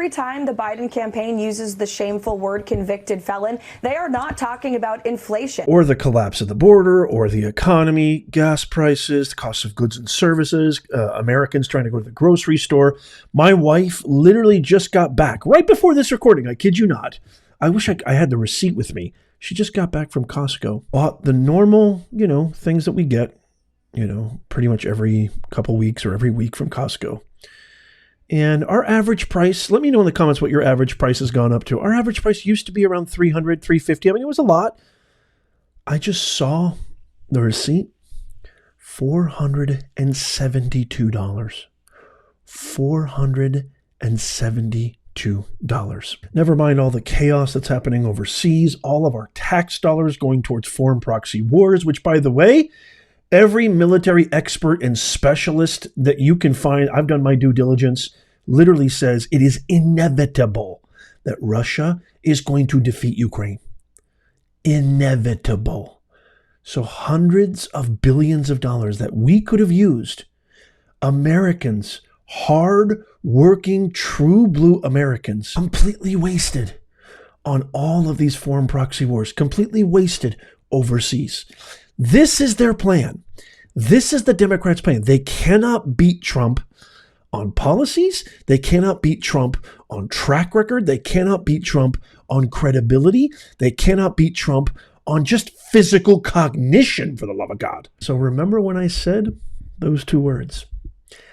every time the Biden campaign uses the shameful word convicted felon, they are not talking about inflation. Or the collapse of the border, or the economy, gas prices, the cost of goods and services, Americans trying to go to the grocery store. My wife literally just got back right before this recording. I kid you not. I wish I had the receipt with me. She just got back from Costco, bought the normal, things that we get, pretty much every couple weeks or every week from Costco. And our average price, let me know in the comments what your average price has gone up to. Our average price used to be around $300, $350. I mean, it was a lot. I just saw the receipt, $472. $472. Never mind all the chaos that's happening overseas, all of our tax dollars going towards foreign proxy wars, which, by the way, every military expert and specialist that you can find, I've done my due diligence, literally says it is inevitable that Russia is going to defeat Ukraine. Inevitable. So hundreds of billions of dollars that we could have used, Americans, hard-working, true blue Americans, completely wasted on all of these foreign proxy wars, completely wasted overseas. This is their plan. This is the Democrats' plan. They cannot beat Trump on policies. They cannot beat Trump on track record. They cannot beat Trump on credibility. They cannot beat Trump on just physical cognition, for the love of God. So remember when I said those two words?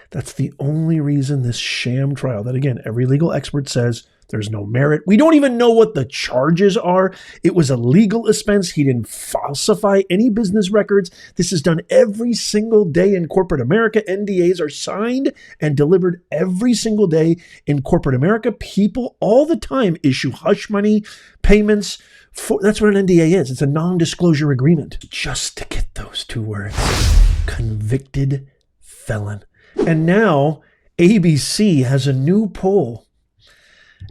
That's the only reason this sham trial, that again, every legal expert says there's no merit. We don't even know what the charges are. It was a legal offense. He didn't falsify any business records. This is done every single day in corporate America. NDAs are signed and delivered every single day in corporate America. People all the time issue hush money payments. That's what an NDA is. It's a non-disclosure agreement. Just to get those two words. Convicted felon. And now ABC has a new poll,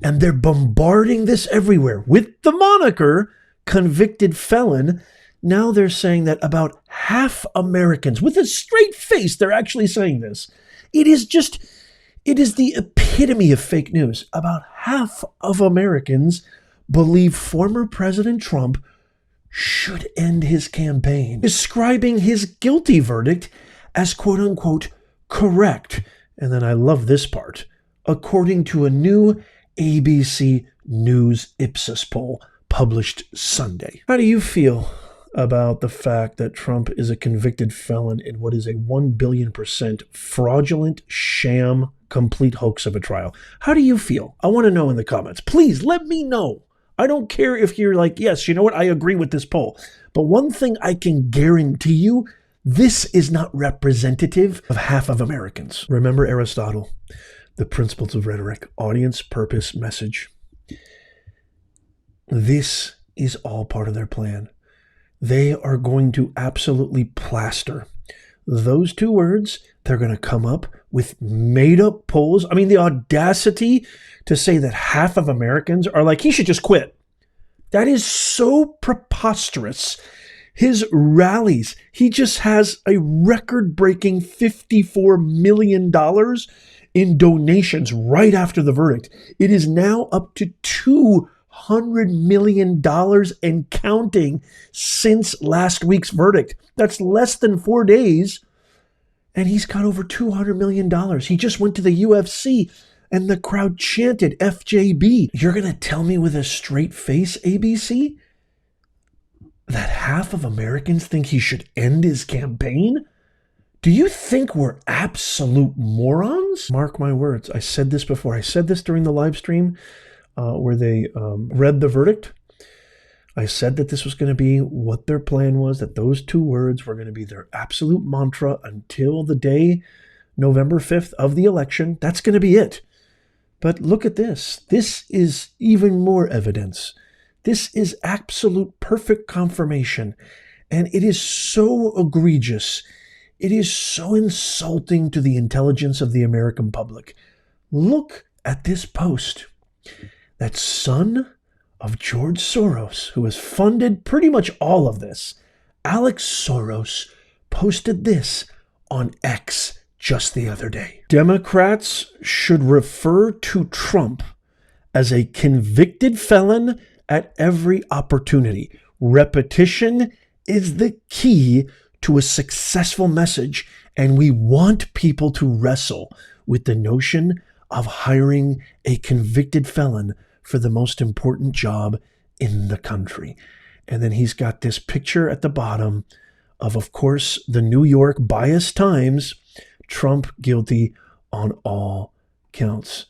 and they're bombarding this everywhere with the moniker convicted felon. Now they're saying that about half Americans, with a straight face, they're actually saying this. It is the epitome of fake news. About half of Americans believe former President Trump should end his campaign, describing his guilty verdict as quote unquote correct. And then I love this part. According to a new ABC News Ipsos poll published Sunday. How do you feel about the fact that Trump is a convicted felon in what is a 1 billion% fraudulent sham, complete hoax of a trial? How do you feel? I want to know in the comments. Please let me know. I don't care if you're like, yes, you know what? I agree with this poll. But one thing I can guarantee you, this is not representative of half of Americans. Remember Aristotle, the principles of rhetoric, audience, purpose, message. This is all part of their plan. They are going to absolutely plaster those two words. They're going to come up with made-up polls. I mean, the audacity to say that half of Americans are like, he should just quit. That is so preposterous. His rallies, he just has a record-breaking $54 million in donations right after the verdict. It is now up to $200 million and counting since last week's verdict. That's less than 4 days, and he's got over $200 million. He just went to the UFC, and the crowd chanted FJB. You're going to tell me with a straight face, ABC, that half of Americans think he should end his campaign? Do you think we're absolute morons? Mark my words. I said this before. I said this during the live stream where they read the verdict. I said that this was going to be what their plan was, that those two words were going to be their absolute mantra until the day, November 5th of the election. That's going to be it. But look at this. This is even more evidence. This is absolute perfect confirmation, and it is so egregious. It is so insulting to the intelligence of the American public. Look at this post. That son of George Soros, who has funded pretty much all of this, Alex Soros, posted this on X just the other day. Democrats should refer to Trump as a convicted felon at every opportunity. Repetition is the key to a successful message, and we want people to wrestle with the notion of hiring a convicted felon for the most important job in the country. And then he's got this picture at the bottom of course, the New York Bias Times, Trump guilty on all counts.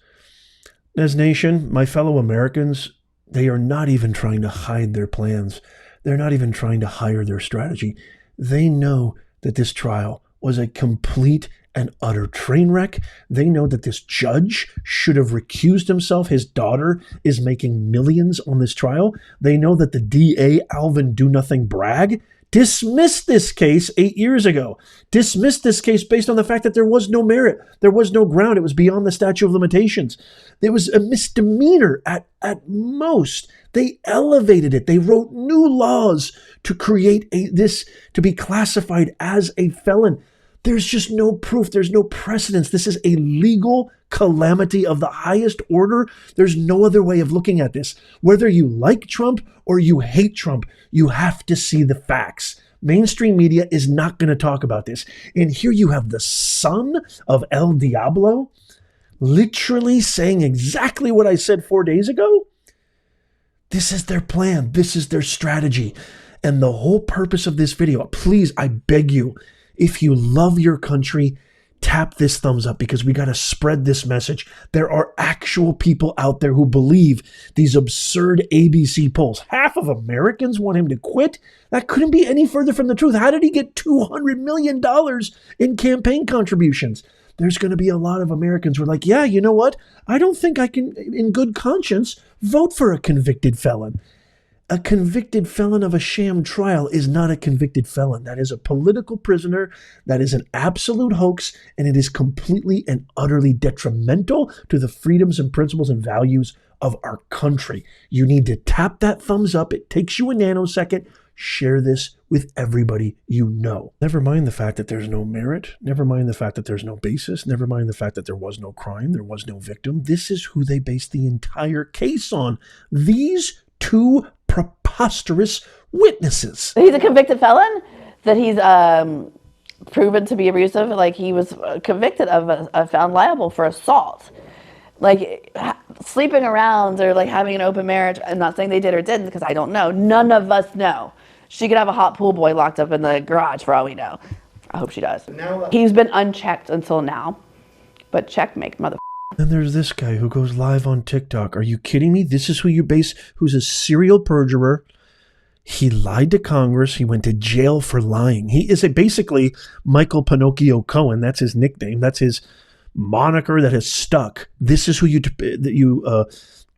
As nation, my fellow Americans, they are not even trying to hide their plans. They're not even trying to hide their strategy. They know that this trial was a complete and utter train wreck. They know that this judge should have recused himself. His daughter is making millions on this trial. They know that the DA, Alvin Do-Nothing Bragg, dismissed this case 8 years ago. Dismissed this case based on the fact that there was no merit. There was no ground. It was beyond the statute of limitations. It was a misdemeanor at most. They elevated it. They wrote new laws to create this to be classified as a felon. There's just no proof. There's no precedence. This is a legal calamity of the highest order. There's no other way of looking at this. Whether you like Trump or you hate Trump, you have to see the facts. Mainstream media is not going to talk about this. And here you have the son of El Diablo literally saying exactly what I said 4 days ago. This is their plan. This is their strategy. And the whole purpose of this video, please, I beg you, if you love your country, tap this thumbs up because we got to spread this message. There are actual people out there who believe these absurd ABC polls. Half of Americans want him to quit. That couldn't be any further from the truth. How did he get $200 million in campaign contributions? There's going to be a lot of Americans who are like, yeah, you know what? I don't think I can, in good conscience, vote for a convicted felon. A convicted felon of a sham trial is not a convicted felon. That is a political prisoner. That is an absolute hoax, and it is completely and utterly detrimental to the freedoms and principles and values of our country. You need to tap that thumbs up. It takes you a nanosecond. Share this with everybody you know. Never mind the fact that there's no merit. Never mind the fact that there's no basis. Never mind the fact that there was no crime. There was no victim. This is who they based the entire case on. These two preposterous witnesses. He's a convicted felon, that he's proven to be abusive. Like, he was convicted of found liable for assault. Like, sleeping around or like having an open marriage. I'm not saying they did or didn't because I don't know. None of us know. She could have a hot pool boy locked up in the garage for all we know. I hope she does. He's been unchecked until now. But checkmate, mother. Then there's this guy who goes live on TikTok. Are you kidding me? This is who you base, who's a serial perjurer. He lied to Congress. He went to jail for lying. He is basically Michael Pinocchio Cohen. That's his nickname. That's his moniker that has stuck. This is who you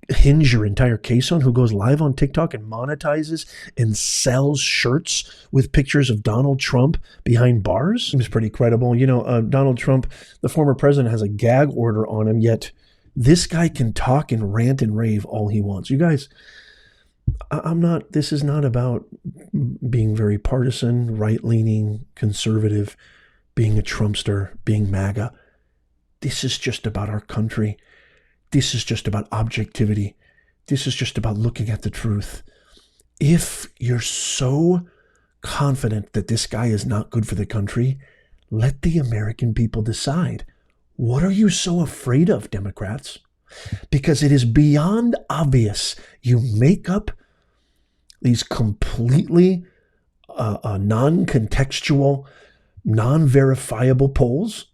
hinge your entire case on, who goes live on TikTok and monetizes and sells shirts with pictures of Donald Trump behind bars. Seems pretty credible. You know, Donald Trump, the former president, has a gag order on him, yet this guy can talk and rant and rave all he wants. You guys, this is not about being very partisan, right-leaning, conservative, being a Trumpster, being MAGA. This is just about our country. This is just about objectivity. This is just about looking at the truth. If you're so confident that this guy is not good for the country, let the American people decide. What are you so afraid of, Democrats? Because it is beyond obvious. You make up these completely non-contextual, non-verifiable polls.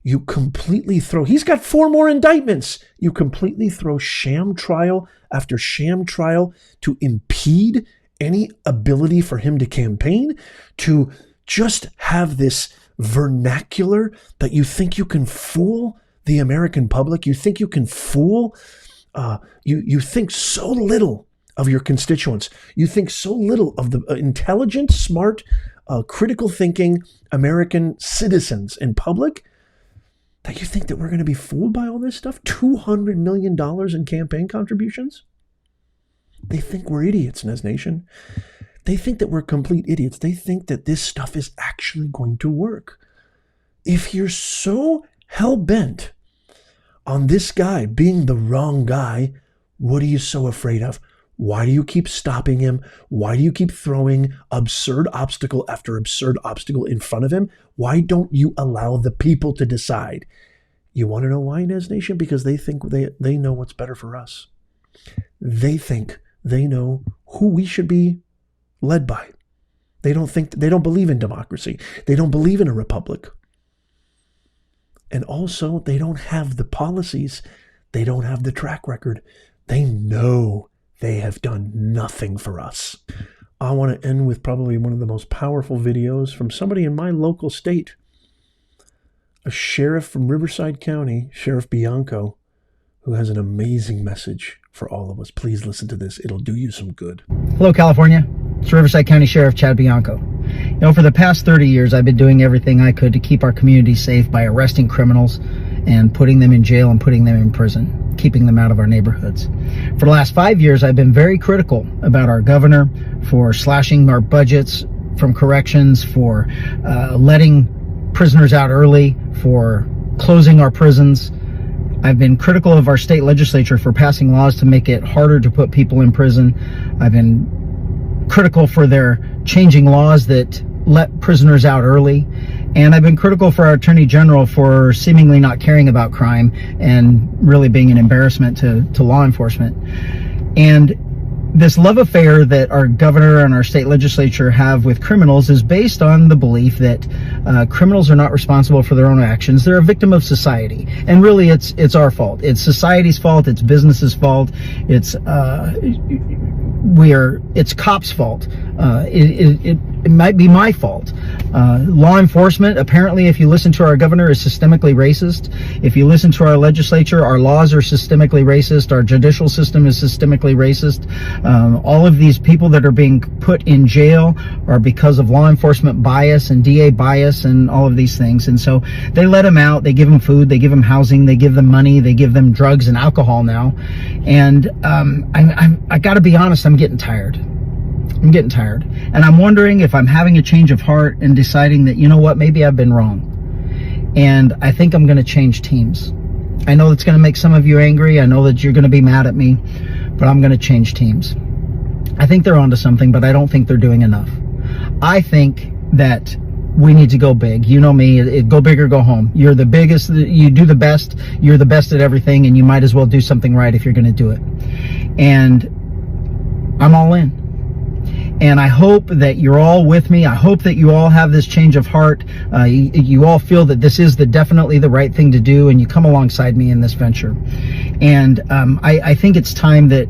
You completely throw, he's got 4 more indictments. You completely throw sham trial after sham trial to impede any ability for him to campaign, to just have this vernacular that you think you can fool the American public. You think you can fool, you think so little of your constituents. You think so little of the intelligent, smart, critical thinking American citizens in public that you think that we're going to be fooled by all this stuff? $200 million in campaign contributions? They think we're idiots in this nation. They think that we're complete idiots. They think that this stuff is actually going to work. If you're so hell-bent on this guy being the wrong guy, What are you so afraid of? Why do you keep stopping him? Why do you keep throwing absurd obstacle after absurd obstacle in front of him? Why don't you allow the people to decide? You want to know why, Nez Nation? Because they think they know what's better for us. They think they know who we should be led by. They don't believe in democracy. They don't believe in a republic. And also, they don't have the policies. They don't have the track record. They know they have done nothing for us. I want to end with probably one of the most powerful videos from somebody in my local state. A sheriff from Riverside County, Sheriff Bianco, who has an amazing message for all of us. Please listen to this. It'll do you some good. Hello, California. It's Riverside County Sheriff Chad Bianco. You know, for the past 30 years, I've been doing everything I could to keep our community safe by arresting criminals and putting them in jail and putting them in prison, keeping them out of our neighborhoods. For the last 5 years, I've been very critical about our governor for slashing our budgets from corrections, for letting prisoners out early, for closing our prisons. I've been critical of our state legislature for passing laws to make it harder to put people in prison. I've been critical for their changing laws that let prisoners out early. And I've been critical for our Attorney General for seemingly not caring about crime and really being an embarrassment to law enforcement. And this love affair that our governor and our state legislature have with criminals is based on the belief that criminals are not responsible for their own actions. They're a victim of society. And really, it's our fault. It's society's fault. It's business's fault. It's cops' fault. It might be my fault. Law enforcement, apparently, if you listen to our governor, is systemically racist. If you listen to our legislature, our laws are systemically racist. Our judicial system is systemically racist. All of these people that are being put in jail are because of law enforcement bias and DA bias and all of these things. And so they let them out. They give them food. They give them housing. They give them money. They give them drugs and alcohol now. And I got to be honest, I'm getting tired. I'm getting tired. And I'm wondering if I'm having a change of heart and deciding that, you know what, maybe I've been wrong. And I think I'm going to change teams. I know it's going to make some of you angry. I know that you're going to be mad at me, but I'm going to change teams. I think they're onto something, but I don't think they're doing enough. I think that we need to go big. You know me, go big or go home. You're the biggest, you do the best, you're the best at everything, and you might as well do something right if you're going to do it. And I'm all in. And I hope that you're all with me. I hope that you all have this change of heart. You all feel that this is definitely the right thing to do, and you come alongside me in this venture. And I think it's time that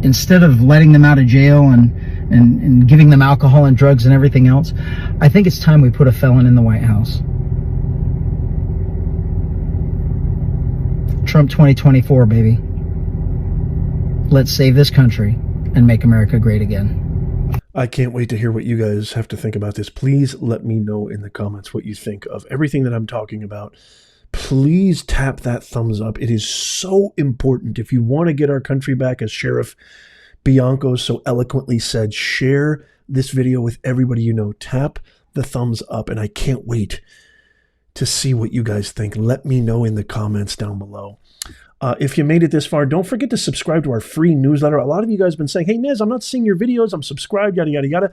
instead of letting them out of jail and giving them alcohol and drugs and everything else, I think it's time we put a felon in the White House. Trump 2024, baby. Let's save this country and make America great again. I can't wait to hear what you guys have to think about this. Please let me know in the comments what you think of everything that I'm talking about. Please tap that thumbs up. It is so important. If you want to get our country back, as Sheriff Bianco so eloquently said, share this video with everybody you know. Tap the thumbs up, and I can't wait to see what you guys think. Let me know in the comments down below. If you made it this far, don't forget to subscribe to our free newsletter. A lot of you guys have been saying, hey, Nez, I'm not seeing your videos. I'm subscribed, yada, yada, yada.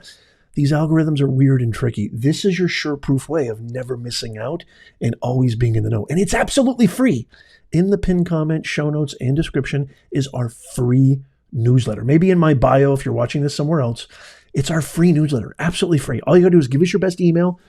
These algorithms are weird and tricky. This is your sure-proof way of never missing out and always being in the know. And it's absolutely free. In the pinned comment, show notes, and description is our free newsletter. Maybe in my bio if you're watching this somewhere else. It's our free newsletter. Absolutely free. All you got to do is give us your best email,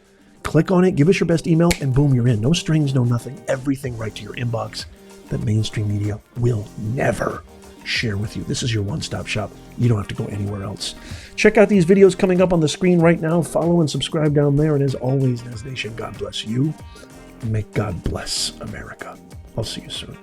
click on it, give us your best email, and boom, you're in. No strings, no nothing. Everything right to your inbox that mainstream media will never share with you. This is your one-stop shop. You don't have to go anywhere else. Check out these videos coming up on the screen right now. Follow and subscribe down there. And as always, Nez Nation, God bless you. And may God bless America. I'll see you soon.